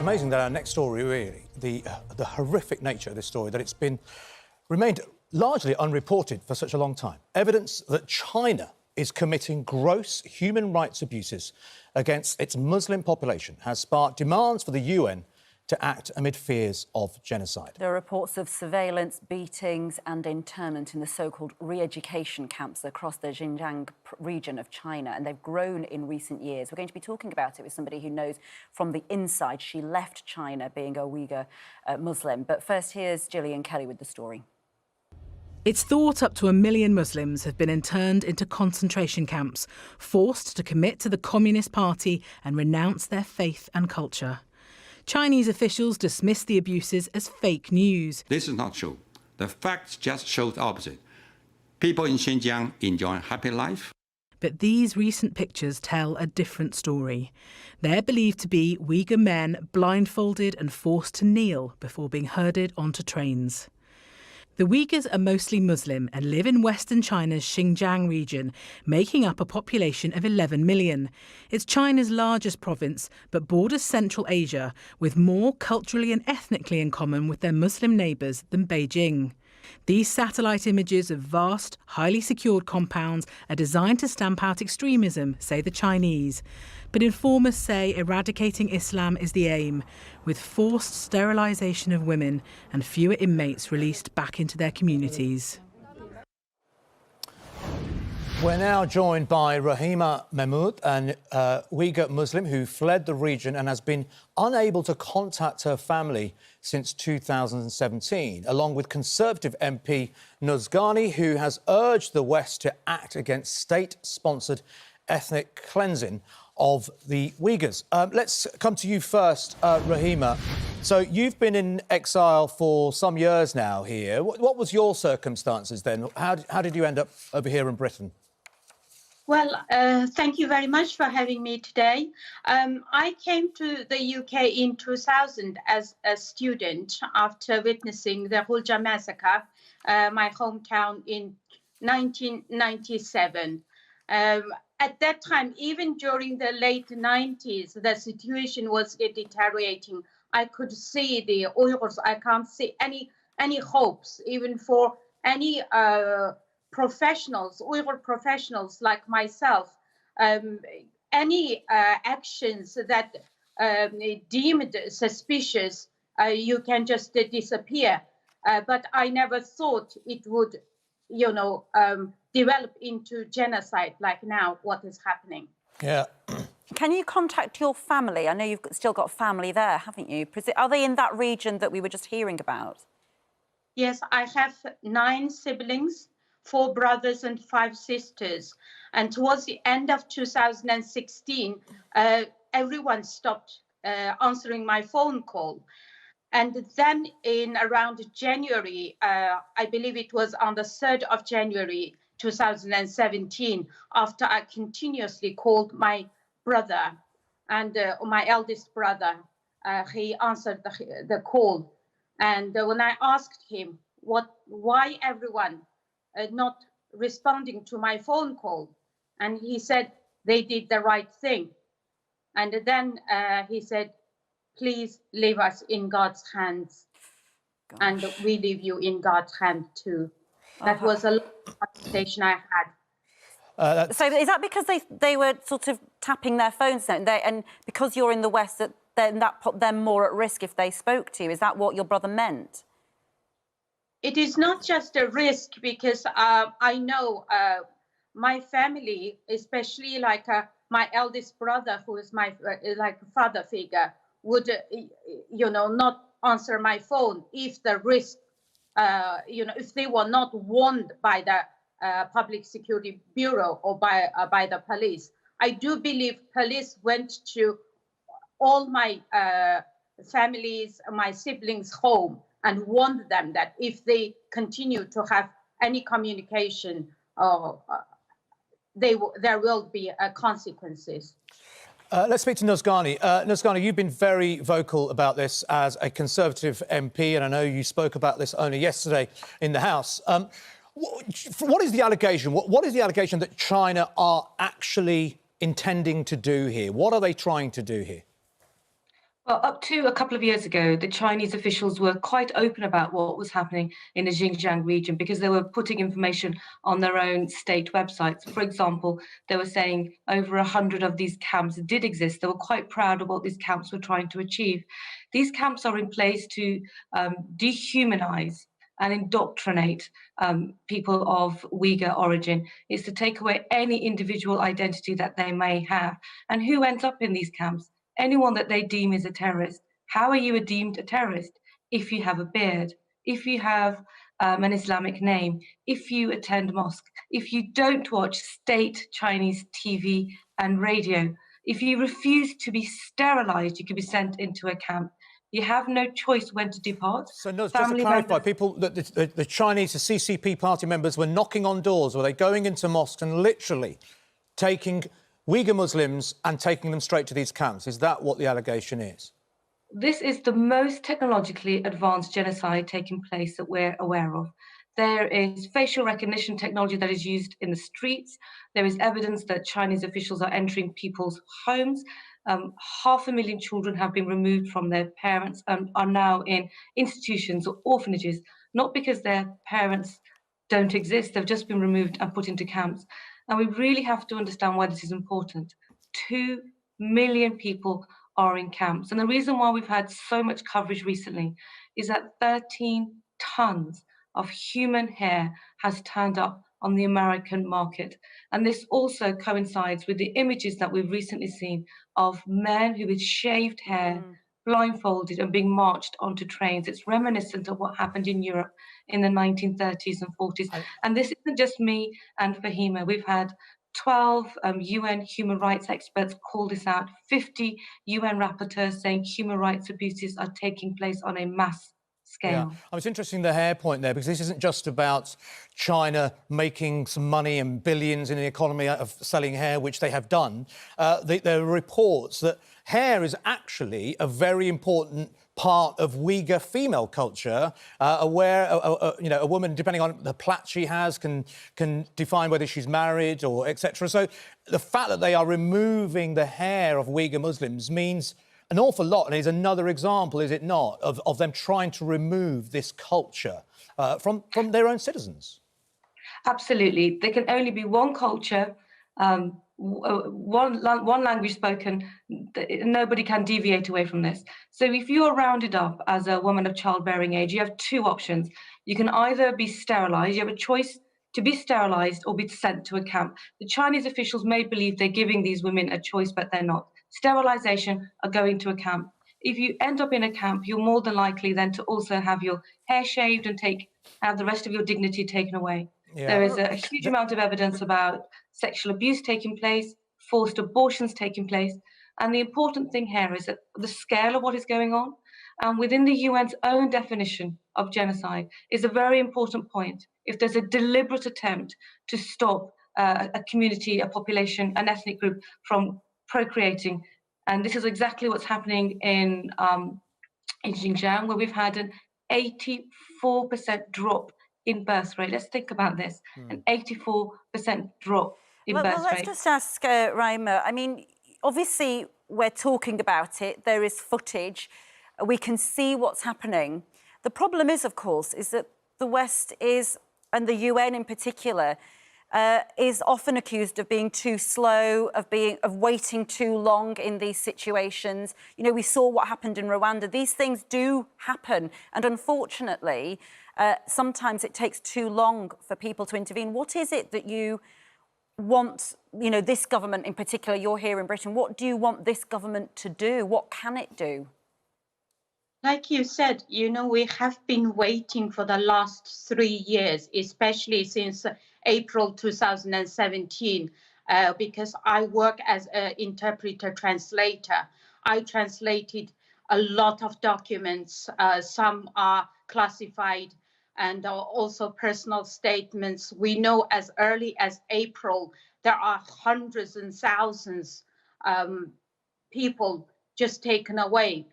amazing that our next story, really, the horrific nature of this story, that it's remained largely unreported for such a long time. Evidence that China is committing gross human rights abuses against its Muslim population has sparked demands for the UN to act amid fears of genocide. There are reports of surveillance, beatings and internment in the so-called re-education camps across the Xinjiang region of China, and they've grown in recent years. We're going to be talking about it with somebody who knows from the inside. She left China being a Uighur Muslim. But first, here's Gillian Kelly with the story. It's thought up to 1 million Muslims have been interned into concentration camps, forced to commit to the Communist Party and renounce their faith and culture. Chinese officials dismiss the abuses as fake news. This is not true. The facts just show the opposite. People in Xinjiang enjoy a happy life. But these recent pictures tell a different story. They're believed to be Uighur men blindfolded and forced to kneel before being herded onto trains. The Uyghurs are mostly Muslim and live in western China's Xinjiang region, making up a population of 11 million. It's China's largest province, but borders Central Asia, with more culturally and ethnically in common with their Muslim neighbours than Beijing. These satellite images of vast, highly secured compounds are designed to stamp out extremism, say the Chinese. But informers say eradicating Islam is the aim, with forced sterilisation of women and fewer inmates released back into their communities. We're now joined by Rahima Mahmood, an Uighur Muslim who fled the region and has been unable to contact her family since 2017, along with Conservative MP Nuzgani, who has urged the West to act against state-sponsored ethnic cleansing of the Uyghurs. Let's come to you first, Rahima. So you've been in exile for some years now here. What was your circumstances then? How did you end up over here in Britain? Well, thank you very much for having me today. I came to the UK in 2000 as a student after witnessing the Xinjiang massacre, my hometown, in 1997. At that time, even during the late 90s, the situation was deteriorating. I could see the Uyghurs. I can't see any hopes, even for any professionals, Uyghur professionals like myself. Any actions that deemed suspicious, you can just disappear. But I never thought it would, develop into genocide like now, what is happening. Yeah. Can you contact your family? I know you've still got family there, haven't you? Are they in that region that we were just hearing about? Yes, I have 9 siblings, 4 brothers and 5 sisters. And towards the end of 2016, everyone stopped answering my phone call. And then in around January, I believe it was on the 3rd of January 2017, after I continuously called my brother and my eldest brother, he answered the call. And when I asked him why everyone not responding to my phone call, and he said they did the right thing. And then he said, please leave us in God's hands. Gosh. And we leave you in God's hand too. That was a long conversation I had. So is that because they were sort of tapping their phones now, and because you're in the West, that put them more at risk if they spoke to you? Is that what your brother meant? It is not just a risk, because I know my family, especially like my eldest brother, who is my father figure, would not answer my phone if the risk, if they were not warned by the Public Security Bureau or by the police. I do believe police went to all my families, my siblings' home, and warned them that if they continue to have any communication, there will be consequences. Let's speak to Nuzgani. Nuzgani, you've been very vocal about this as a Conservative MP, and I know you spoke about this only yesterday in the House. What is the allegation? What is the allegation that China are actually intending to do here? What are they trying to do here? Well, up to a couple of years ago, the Chinese officials were quite open about what was happening in the Xinjiang region because they were putting information on their own state websites. For example, they were saying over 100 of these camps did exist. They were quite proud of what these camps were trying to achieve. These camps are in place to dehumanize and indoctrinate people of Uyghur origin. It's to take away any individual identity that they may have. And who ends up in these camps? Anyone that they deem is a terrorist. How are you deemed a terrorist? If you have a beard, if you have an Islamic name, if you attend mosque, if you don't watch state Chinese TV and radio, if you refuse to be sterilized, you could be sent into a camp. You have no choice when to depart. So, no, just to clarify, people, the Chinese, the CCP party members were knocking on doors, were they going into mosques and literally taking Uighur Muslims and taking them straight to these camps? Is that what the allegation is? This is the most technologically advanced genocide taking place that we're aware of. There is facial recognition technology that is used in the streets. There is evidence that Chinese officials are entering people's homes. 500,000 children have been removed from their parents and are now in institutions or orphanages, not because their parents don't exist, they've just been removed and put into camps. And we really have to understand why this is important. 2 million people are in camps. And the reason why we've had so much coverage recently is that 13 tons of human hair has turned up on the American market. And this also coincides with the images that we've recently seen of men who with shaved hair, blindfolded and being marched onto trains. It's reminiscent of what happened in Europe in the 1930s and 40s. And this isn't just me and Fahima. We've had 12 UN human rights experts call this out, 50 UN rapporteurs saying human rights abuses are taking place on a mass scale. Yeah. It's interesting the hair point there, because this isn't just about China making some money and billions in the economy out of selling hair, which they have done. There are reports that hair is actually a very important part of Uyghur female culture, where a woman, depending on the plait she has, can define whether she's married or etc. So the fact that they are removing the hair of Uyghur Muslims means an awful lot, and is another example, is it not, of them trying to remove this culture from their own citizens? Absolutely. There can only be one culture, one language spoken. Nobody can deviate away from this. So if you are rounded up as a woman of childbearing age, you have two options. You can either be sterilized, you have a choice to be sterilized or be sent to a camp. The Chinese officials may believe they're giving these women a choice, but they're not. Sterilization or going to a camp. If you end up in a camp, you're more than likely then to also have your hair shaved and have the rest of your dignity taken away. Yeah. There is a huge amount of evidence about sexual abuse taking place, forced abortions taking place. And the important thing here is that the scale of what is going on, and within the UN's own definition of genocide, is a very important point. If there's a deliberate attempt to stop a community, a population, an ethnic group from procreating, and this is exactly what's happening in Xinjiang, where we've had an 84% drop in birth rate. Let's think about this, an 84% drop in birth rate. Well, let's just ask Raima. I mean, obviously, we're talking about it. There is footage. We can see what's happening. The problem is, of course, is that the West is, and the UN in particular, is often accused of being too slow, of waiting too long in these situations. You know, we saw what happened in Rwanda. These things do happen, and unfortunately, sometimes it takes too long for people to intervene. What is it that you want, you know, this government in particular, you're here in Britain, what do you want this government to do? What can it do? Like you said, you know, we have been waiting for the last 3 years, especially since April 2017, because I work as an interpreter translator. I translated a lot of documents. Some are classified and also personal statements. We know as early as April, there are hundreds and thousands people just taken away.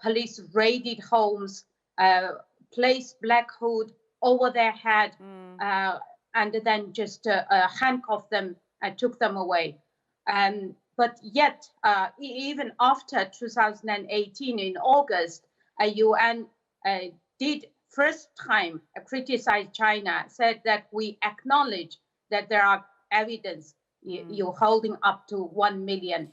Police raided homes, placed black hood over their head, and then just handcuffed them and took them away. And But yet, even after 2018 in August, UN did first time criticize China, said that we acknowledge that there are evidence you're holding up to 1 million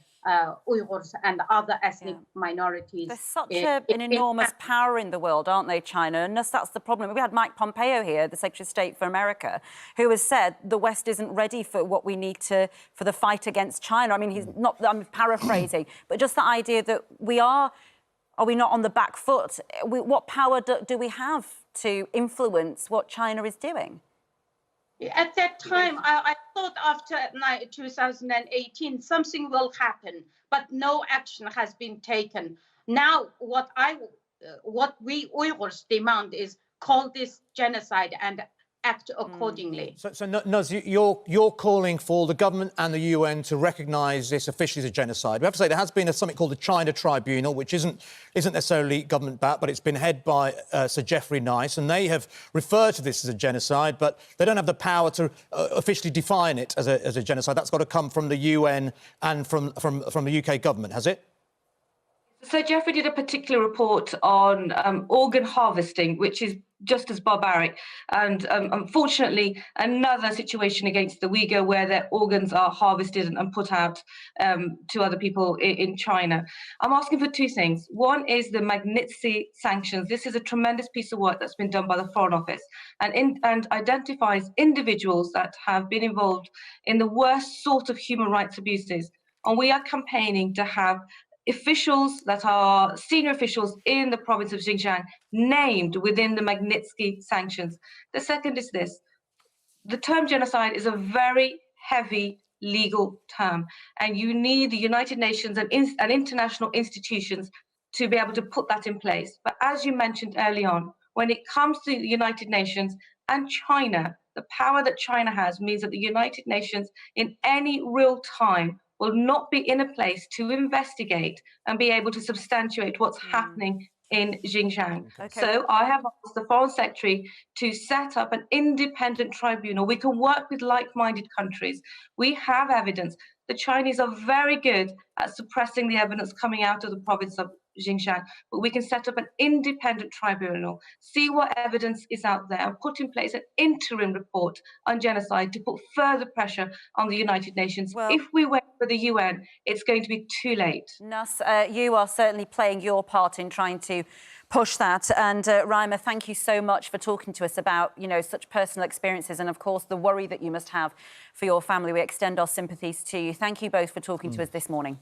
Uyghurs and other ethnic minorities. There's such an enormous power in the world, aren't they, China? And that's the problem. We had Mike Pompeo here, the Secretary of State for America, who has said the West isn't ready for what we need for the fight against China. I mean, he's not, I'm paraphrasing, but just the idea that are we not on the back foot? What power do we have to influence what China is doing? At that time, I thought after 2018, something will happen, but no action has been taken. Now, what we Uyghurs demand is call this genocide and act accordingly. So Nuz, you're calling for the government and the UN to recognise this officially as a genocide. We have to say there has been something called the China Tribunal, which isn't necessarily government-backed, but it's been headed by Sir Geoffrey Nice, and they have referred to this as a genocide, but they don't have the power to officially define it as a genocide. That's got to come from the UN and from the UK government, has it? So Geoffrey did a particular report on organ harvesting, which is just as barbaric. And unfortunately, another situation against the Uyghur where their organs are harvested and put out to other people in China. I'm asking for two things. One is the Magnitsky sanctions. This is a tremendous piece of work that's been done by the Foreign Office and identifies individuals that have been involved in the worst sort of human rights abuses. And we are campaigning to have officials that are senior officials in the province of Xinjiang named within the Magnitsky sanctions. The second is this. The term genocide is a very heavy legal term, and you need the United Nations and international institutions to be able to put that in place. But as you mentioned early on, when it comes to the United Nations and China, the power that China has means that the United Nations in any real time will not be in a place to investigate and be able to substantiate what's happening in Xinjiang. Okay. So I have asked the Foreign Secretary to set up an independent tribunal. We can work with like-minded countries. We have evidence. The Chinese are very good at suppressing the evidence coming out of the province of Xinjiang, but we can set up an independent tribunal, see what evidence is out there, and put in place an interim report on genocide to put further pressure on the United Nations. Well, if we wait for the UN, it's going to be too late. Nus, you are certainly playing your part in trying to push that. And Raima, thank you so much for talking to us about, such personal experiences and, of course, the worry that you must have for your family. We extend our sympathies to you. Thank you both for talking to us this morning.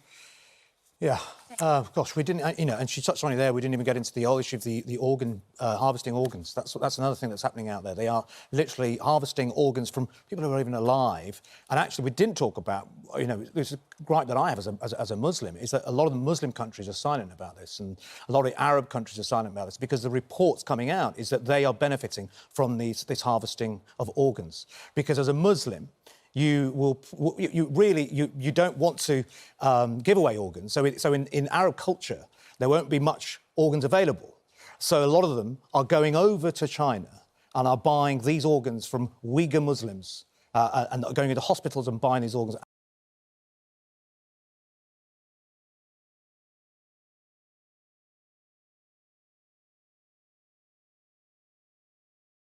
Yeah, gosh, we didn't, and she touched on it there, we didn't even get into the whole issue of the organ, harvesting organs. That's another thing that's happening out there. They are literally harvesting organs from people who are even alive. And actually, we didn't talk about, there's a gripe that I have as a Muslim, is that a lot of the Muslim countries are silent about this, and a lot of the Arab countries are silent about this, because the reports coming out is that they are benefiting from this harvesting of organs. Because as a Muslim, you don't want to give away organs. So in Arab culture, there won't be much organs available. So a lot of them are going over to China and are buying these organs from Uighur Muslims and going into hospitals and buying these organs